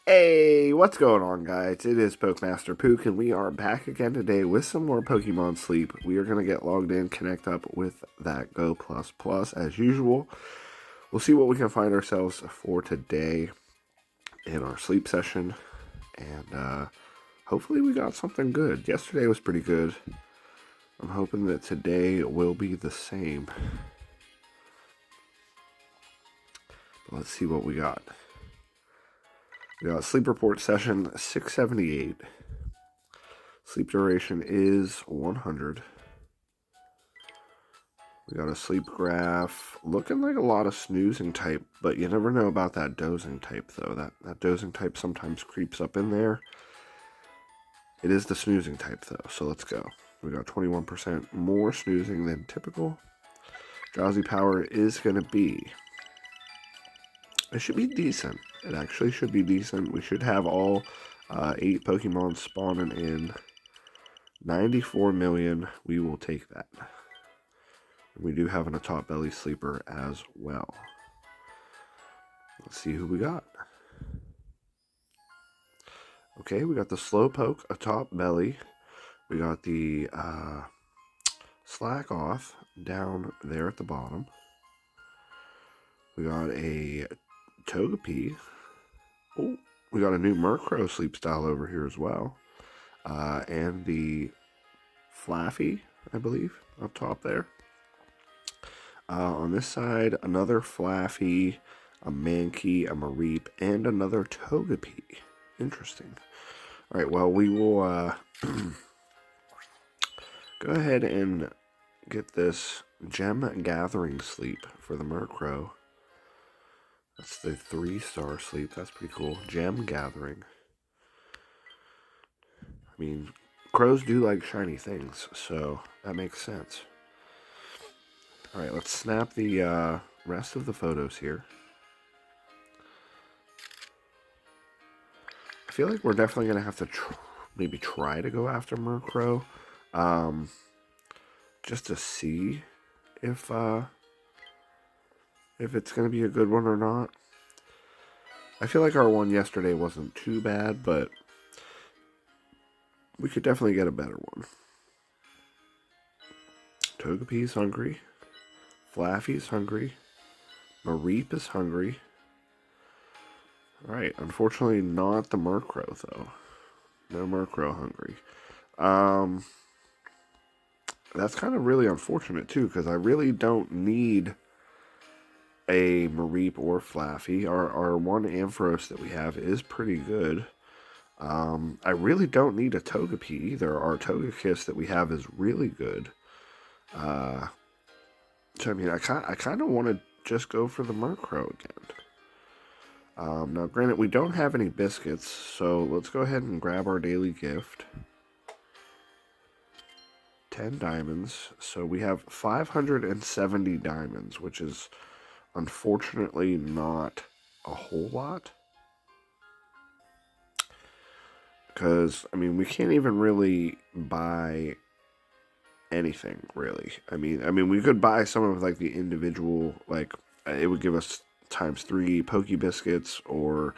Hey, what's going on, guys? It is PokeMaster Pook, and we are back again today with some more Pokemon Sleep. We are going to get logged in, connect up with that Go Plus Plus as usual. We'll see what we can find ourselves for today in our sleep session, and hopefully we got something good. Yesterday was pretty good. I'm hoping that today will be the same. But let's see what we got. We got sleep report session 678. Sleep duration is 100. We got a sleep graph looking like a lot of snoozing type, but you never know about that dozing type though. That dozing type sometimes creeps up in there. It is the snoozing type though, so let's go. We got 21% more snoozing than typical. Drowsy power is going to be... It should be decent. It actually should be decent. We should have all 8 Pokemon spawning in. 94 million. We will take that. We do have an Atop Belly Sleeper as well. Let's see who we got. Okay, we got the Slowpoke Atop Belly. We got the Slack Off down there at the bottom. We got a Togepi. Oh, we got a new Murkrow sleep style over here as well. And the Flaffy, I believe, up top there. On this side, another Flaffy, a Mankey, a Mareep, and another Togepi. Interesting. All right, well, we will go ahead and get this Gem Gathering Sleep for the Murkrow. That's the 3-star sleep. That's pretty cool. Gem Gathering. I mean, crows do like shiny things, so that makes sense. Alright, let's snap the rest of the photos here. I feel like we're definitely going to have to maybe try to go after Murkrow. Just to see if it's going to be a good one or not. I feel like our one yesterday wasn't too bad, but we could definitely get a better one. Togepi's hungry. Flaffy's hungry. Mareep is hungry. Alright, unfortunately not the Murkrow, though. No Murkrow hungry. That's kind of really unfortunate, too, because I really don't need a Mareep or Flaffy. Our one Ampharos that we have is pretty good. I really don't need a Togepi either. Our Togekiss that we have is really good. So, I mean, I kind of want to just go for the Murkrow again. Now, granted, we don't have any biscuits, so let's go ahead and grab our daily gift. 10 diamonds. So we have 570 diamonds, which is unfortunately not a whole lot. Because, I mean, we can't even really buy anything, really. I mean, we could buy some of, like, the individual, like, it would give us ×3 Poke Biscuits, or,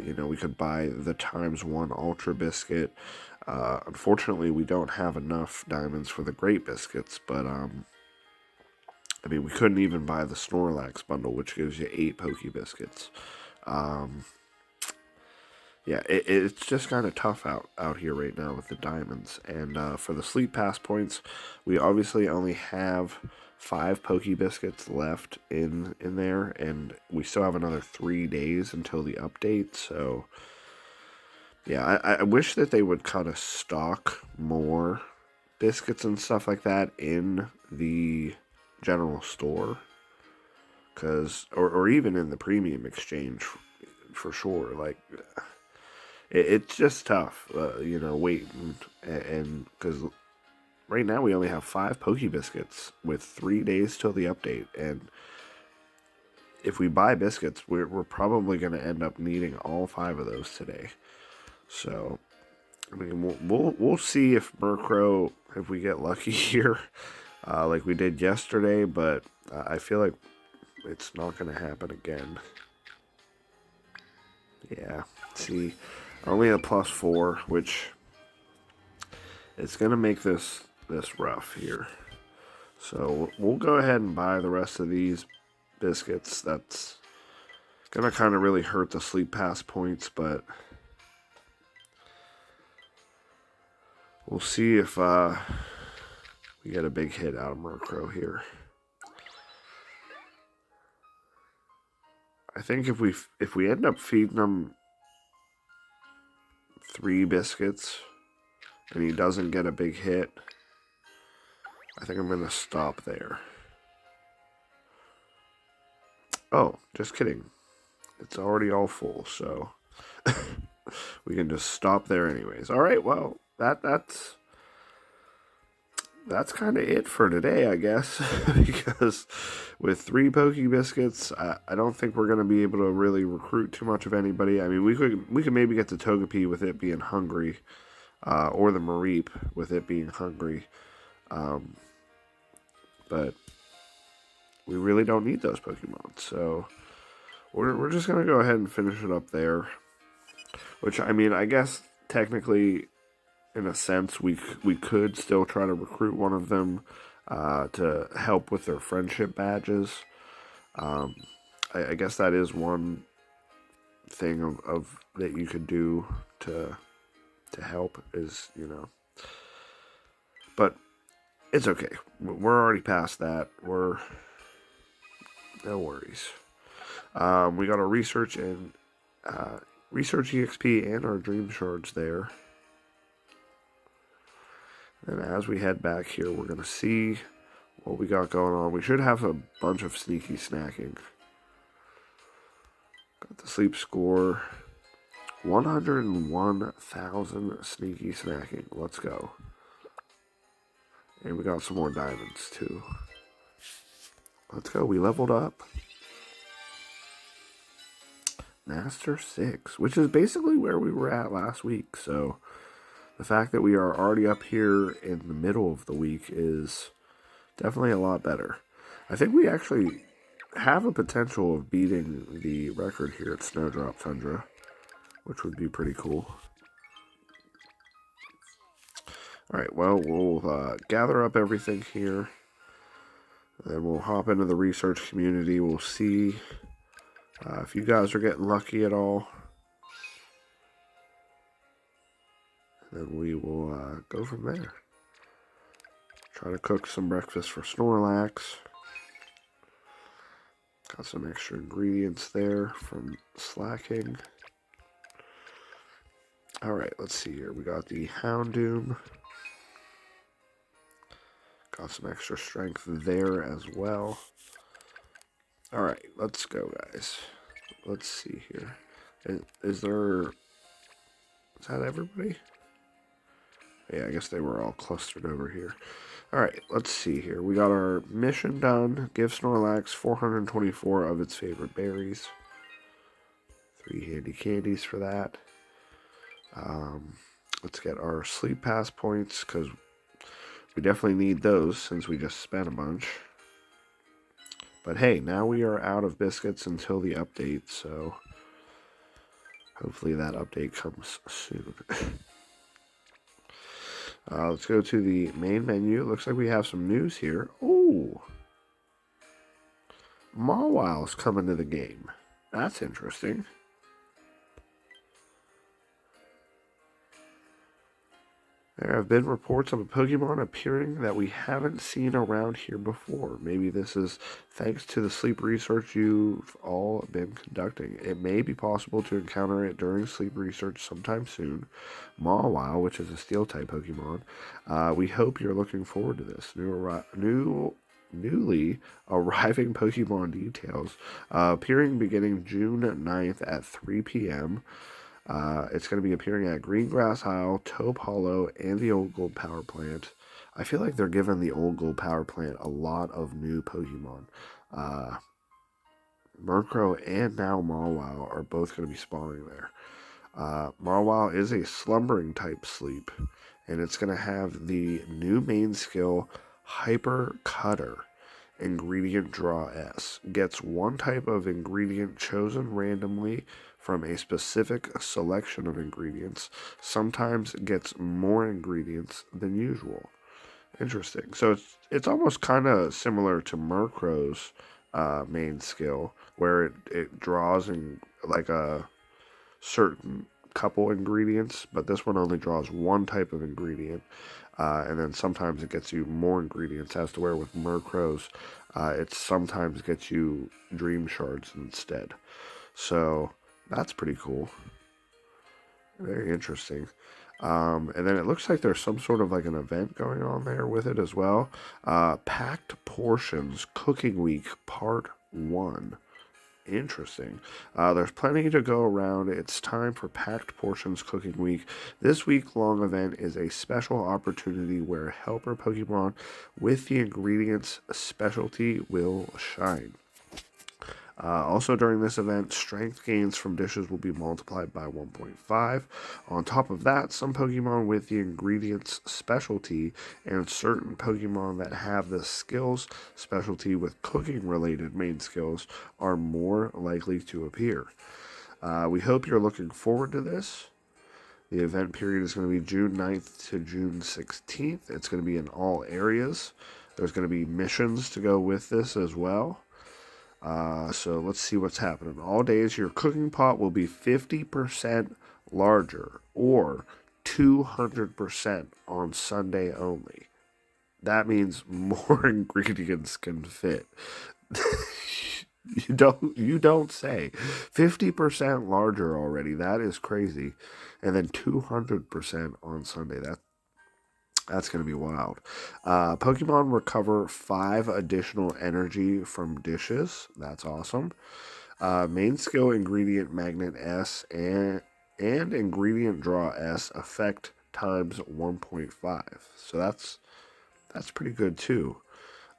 you know, we could buy the ×1 Ultra Biscuit. Unfortunately, we don't have enough diamonds for the Great Biscuits, but, I mean, we couldn't even buy the Snorlax bundle, which gives you 8 Poke Biscuits. Yeah, it's just kind of tough out here right now with the diamonds. And for the Sleep Pass points, we obviously only have 5 Poke Biscuits left in there, and we still have another 3 days until the update. So, yeah, I wish that they would kind of stock more biscuits and stuff like that in the general store. Or even in the premium exchange, for sure. Like... It's just tough, you know, waiting, and because right now we only have 5 Poke Biscuits with 3 days till the update, and if we buy biscuits, we're probably going to end up needing all 5 of those today. So, I mean, we'll see if Murkrow, if we get lucky here, like we did yesterday, but I feel like it's not going to happen again. Yeah, see, only a +4, which it's going to make this rough here. So we'll go ahead and buy the rest of these biscuits. That's going to kind of really hurt the sleep pass points, but we'll see if we get a big hit out of Murkrow here. I think if we end up feeding him 3 biscuits and he doesn't get a big hit, I think I'm going to stop there. Oh, just kidding. It's already all full, so we can just stop there anyways. All right, well, that's kind of it for today, I guess, because with 3 Poke Biscuits, I don't think we're going to be able to really recruit too much of anybody. I mean, we could maybe get the Togepi with it being hungry, or the Mareep with it being hungry, but we really don't need those Pokemon, so we're just going to go ahead and finish it up there, which, I mean, I guess technically, in a sense, we could still try to recruit one of them to help with their friendship badges. I guess that is one thing of that you could do to help, is, you know. But it's okay. We're already past that. No worries. We got our research and research EXP and our dream shards there. And as we head back here, we're going to see what we got going on. We should have a bunch of sneaky snacking. Got the sleep score. 101,000 sneaky snacking. Let's go. And we got some more diamonds, too. Let's go. We leveled up. Master 6, which is basically where we were at last week. So the fact that we are already up here in the middle of the week is definitely a lot better. I think we actually have a potential of beating the record here at Snowdrop Tundra, which would be pretty cool. Alright, well, we'll gather up everything here. Then we'll hop into the research community. We'll see if you guys are getting lucky at all. Then we will go from there. Try to cook some breakfast for Snorlax. Got some extra ingredients there from Slacking. Alright, let's see here. We got the Houndoom. Got some extra strength there as well. Alright, let's go, guys. Let's see here. Is that everybody? Yeah, I guess they were all clustered over here. Alright, let's see here. We got our mission done. Give Snorlax 424 of its favorite berries. 3 handy candies for that. Let's get our sleep pass points, because we definitely need those since we just spent a bunch. But hey, now we are out of biscuits until the update, so hopefully that update comes soon. Let's go to the main menu. Looks like we have some news here. Oh! Mawile's coming to the game. That's interesting. There have been reports of a Pokemon appearing that we haven't seen around here before. Maybe this is thanks to the sleep research you've all been conducting. It may be possible to encounter it during sleep research sometime soon. Mawile, which is a Steel-type Pokemon. We hope you're looking forward to this. Newly arriving Pokemon details. Appearing beginning June 9th at 3 p.m., it's going to be appearing at Greengrass Isle, Taupe Hollow, and the Old Gold Power Plant. I feel like they're giving the Old Gold Power Plant a lot of new Pokemon. Murkrow and now Mawile are both going to be spawning there. Mawile is a slumbering type sleep, and it's going to have the new main skill, Hyper Cutter. Ingredient Draw S. Gets one type of ingredient chosen randomly from a specific selection of ingredients sometimes gets more ingredients than usual. Interesting. So it's almost kind of similar to Murkrow's main skill, where it draws in like a certain couple ingredients, but this one only draws one type of ingredient, and then sometimes it gets you more ingredients. As to where with Murkrow's, it sometimes gets you dream shards instead. So that's pretty cool. Very interesting. And then it looks like there's some sort of like an event going on there with it as well. Packed Portions Cooking Week Part 1. Interesting. There's plenty to go around. It's time for Packed Portions Cooking Week. This week-long event is a special opportunity where helper Pokemon with the ingredients specialty will shine. Also, during this event, strength gains from dishes will be multiplied by 1.5. On top of that, some Pokemon with the ingredients specialty and certain Pokemon that have the skills specialty with cooking related main skills are more likely to appear. We hope you're looking forward to this. The event period is going to be June 9th to June 16th. It's going to be in all areas. There's going to be missions to go with this as well. So let's see what's happening. All days, your cooking pot will be 50% larger or 200% on Sunday only. That means more ingredients can fit. You don't say. 50% larger already. That is crazy. And then 200% on Sunday. That's going to be wild. Pokemon recover 5 additional energy from dishes. That's awesome. Main skill ingredient Magnet S and ingredient Draw S effect times 1.5. So that's pretty good too.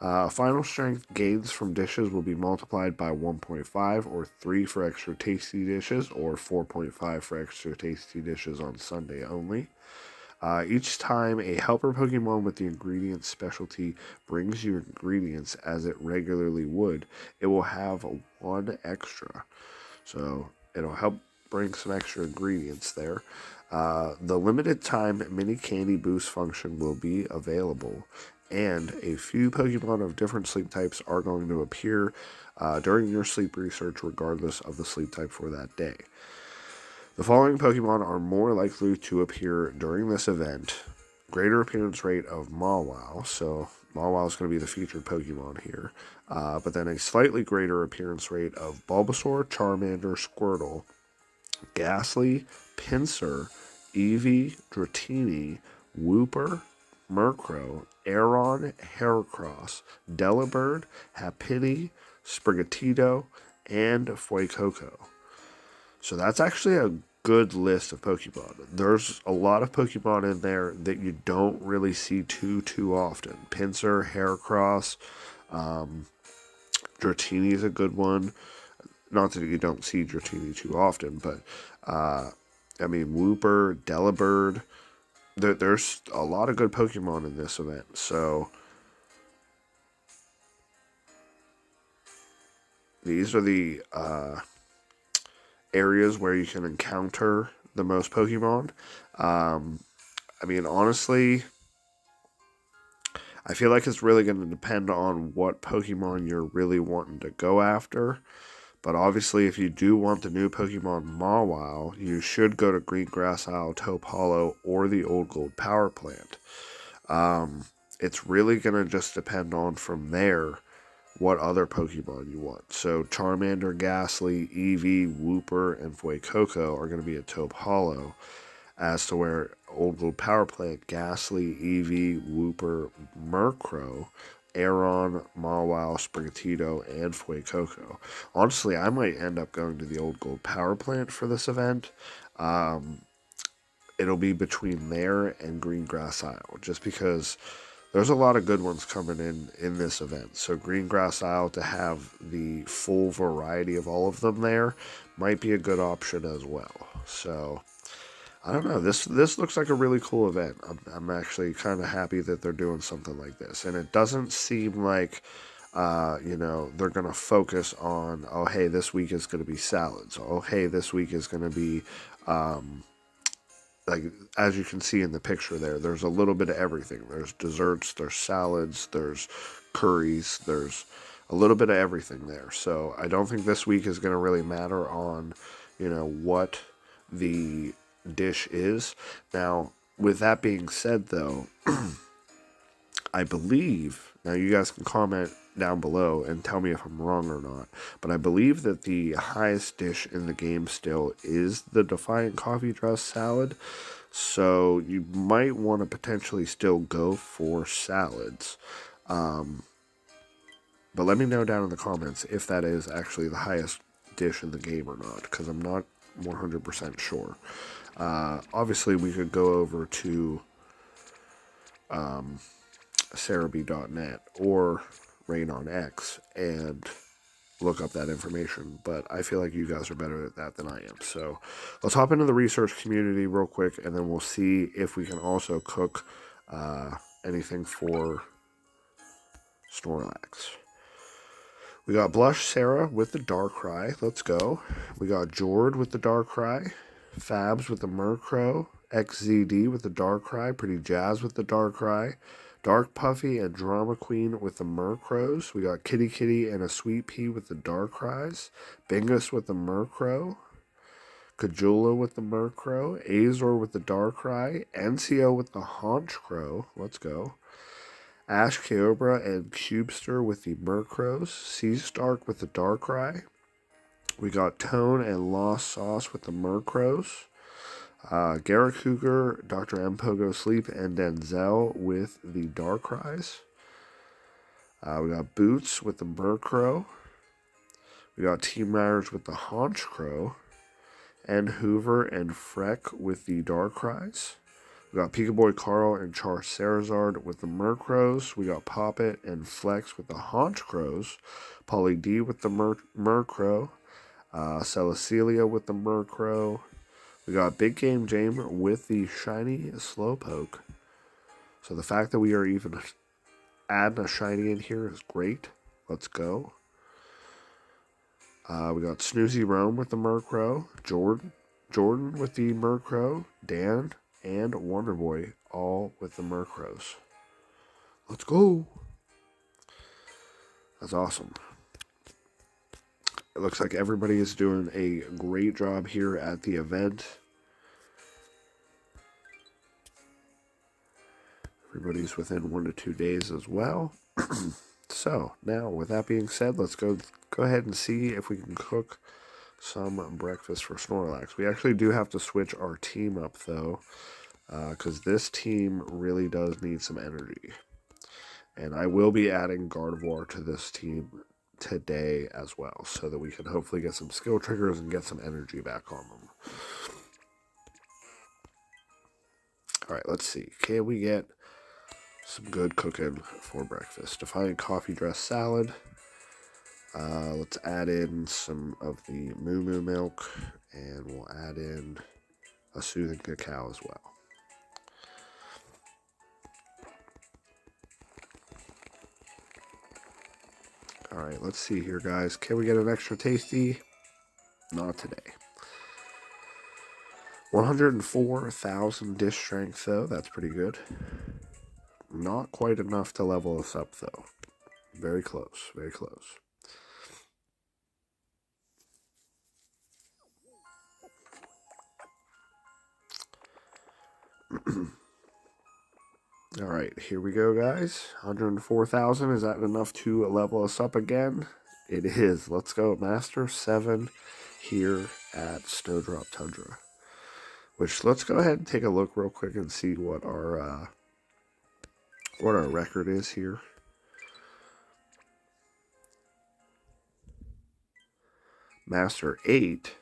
Final strength gains from dishes will be multiplied by 1.5 or 3 for extra tasty dishes or 4.5 for extra tasty dishes on Sunday only. Each time a helper Pokemon with the ingredient specialty brings you ingredients as it regularly would, it will have 1 extra. So it'll help bring some extra ingredients there. The limited time mini candy boost function will be available, and a few Pokemon of different sleep types are going to appear during your sleep research regardless of the sleep type for that day. The following Pokemon are more likely to appear during this event. Greater appearance rate of Mawile, so Mawile is going to be the featured Pokemon here. But then a slightly greater appearance rate of Bulbasaur, Charmander, Squirtle, Ghastly, Pinsir, Eevee, Dratini, Wooper, Murkrow, Aeron, Heracross, Delibird, Happiny, Sprigatito, and Fuecoco. So that's actually a good list of Pokemon. There's a lot of Pokemon in there that you don't really see too often. Pinsir, Heracross, Dratini is a good one. Not that you don't see Dratini too often, but Wooper, Delibird. There's a lot of good Pokemon in this event. So these are the areas where you can encounter the most Pokemon. Honestly, I feel like it's really going to depend on what Pokemon you're really wanting to go after. But obviously, if you do want the new Pokemon Mawile, you should go to Green Grass Isle, Taupe Hollow, or the Old Gold Power Plant. It's really going to just depend on from there what other Pokemon you want. So Charmander, Ghastly, Eevee, Wooper, and Fuecoco are going to be at Taupe Hollow. As to where Old Gold Power Plant, Ghastly, Eevee, Wooper, Murkrow, Aeron, Mawile, Sprigatito, and Fuecoco. Honestly, I might end up going to the Old Gold Power Plant for this event. It'll be between there and Green Grass Isle, just because there's a lot of good ones coming in this event. So Green Grass Isle, to have the full variety of all of them there, might be a good option as well. So I don't know. This looks like a really cool event. I'm actually kind of happy that they're doing something like this, and it doesn't seem like You know, they're going to focus on, oh, hey, this week is going to be salads. Oh, hey, this week is going to be, like, as you can see in the picture there, there's a little bit of everything. There's desserts, there's salads, there's curries, there's a little bit of everything there. So I don't think this week is going to really matter on, you know, what the dish is. Now, with that being said, though, I believe, now you guys can comment down below and tell me if I'm wrong or not, but I believe that the highest dish in the game still is the Defiant Coffee Dress Salad. So you might want to potentially still go for salads. But let me know down in the comments if that is actually the highest dish in the game or not, because I'm not 100% sure. Obviously, we could go over to Cerebi.net or Rain on X and look up that information, but I feel like you guys are better at that than I am. So let's hop into the research community real quick, and then we'll see if we can also cook anything for Snorlax. We got Blush Sarah with the Darkrai. Let's go. We got Jord with the Darkrai. Fabs with the Murkrow. XZD with the Darkrai. Pretty Jazz with the Darkrai. Dark Puffy and Drama Queen with the Murkrows. We got Kitty Kitty and a Sweet Pea with the Darkrai's. Bingus with the Murkrow. Kajula with the Murkrow. Azor with the Darkrai. NCO with the Haunchkrow. Let's go. Ash Kyobra and Cubester with the Murkrows. Seastark with the Darkrai. We got Tone and Lost Sauce with the Murkrows. Cougar, Dr. M. Pogo Sleep, and Denzel with the Darkrai's. We got Boots with the Murkrow. We got Team Riders with the Haunchkrow. And Hoover and Freck with the Darkrai's. We got Pikaboy Carl and Charizard with the Murkrows. We got Poppet and Flex with the Haunchkrows. Polly D with the Murkrow. Celestelia with the Murkrow. We got Big Game James with the shiny Slowpoke. So the fact that we are even adding a shiny in here is great. Let's go. We got Snoozy Rome with the Murkrow. Jordan with the Murkrow. Dan and Wonderboy all with the Murkrows. Let's go. That's awesome. It looks like everybody is doing a great job here at the event. Everybody's within 1 to 2 days as well. So, now, with that being said, let's go ahead and see if we can cook some breakfast for Snorlax. We actually do have to switch our team up, though, because this team really does need some energy. And I will be adding Gardevoir to this team today as well, so that we can hopefully get some skill triggers and get some energy back on them. Alright, let's see. Can we get some good cooking for breakfast? Defiant Coffee Dress Salad. Let's add in some of the Moo Moo milk, and we'll add in a soothing cacao as well. Alright, let's see here, guys. Can we get an extra tasty? Not today. 104,000 dish strength, though. That's pretty good. Not quite enough to level us up, though. Very close, very close. Alright, here we go, guys. 104,000. Is that enough to level us up again? It is. Let's go. Master 7 here at Snowdrop Tundra. Which, let's go ahead and take a look real quick and see what our record is here. Master 8,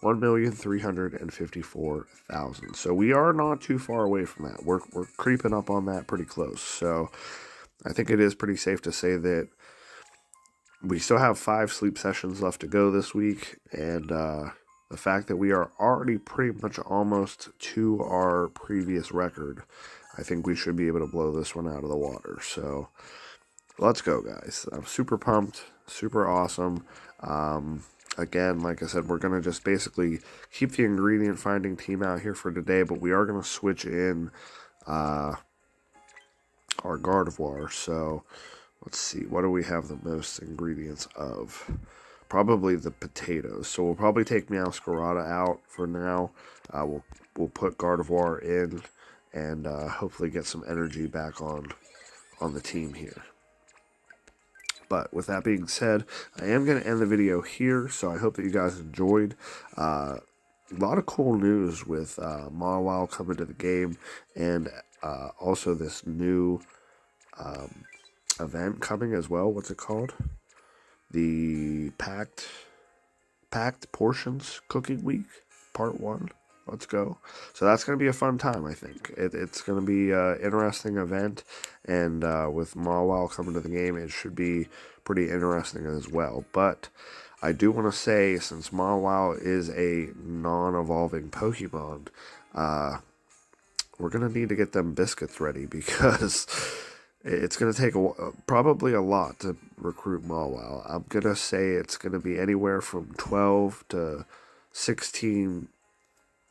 1,354,000. So we are not too far away from that. We're creeping up on that pretty close. So I think it is pretty safe to say that we still have 5 sleep sessions left to go this week, and the fact that we are already pretty much almost to our previous record, I think we should be able to blow this one out of the water. So let's go, guys. I'm super pumped, super awesome. Again, like I said, we're going to just basically keep the ingredient finding team out here for today, but we are going to switch in our Gardevoir. So let's see, what do we have the most ingredients of? Probably the potatoes. So we'll probably take Meowscarada out for now. We'll put Gardevoir in and hopefully get some energy back on the team here. But with that being said, I am going to end the video here, so I hope that you guys enjoyed. A lot of cool news with Mawile coming to the game, and also this new event coming as well. What's it called? The Packed Portions Cooking Week, Part 1. Let's go. So that's going to be a fun time, I think. It's going to be an interesting event, and with Mawile coming to the game, it should be pretty interesting as well. But I do want to say, since Mawile is a non-evolving Pokemon, we're going to need to get them biscuits ready, because it's going to take probably a lot to recruit Mawile. I'm going to say it's going to be anywhere from 12 to 16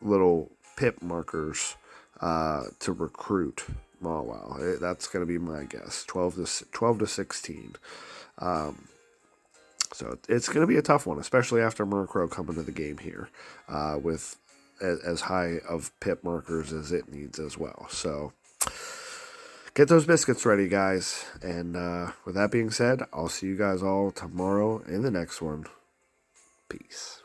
little pip markers to recruit Mawile. That's going to be my guess. 12 to 16. So it's going to be a tough one, especially after Murkrow coming to the game here with as high of pip markers as it needs as well. So get those biscuits ready, guys. And with that being said, I'll see you guys all tomorrow in the next one. Peace.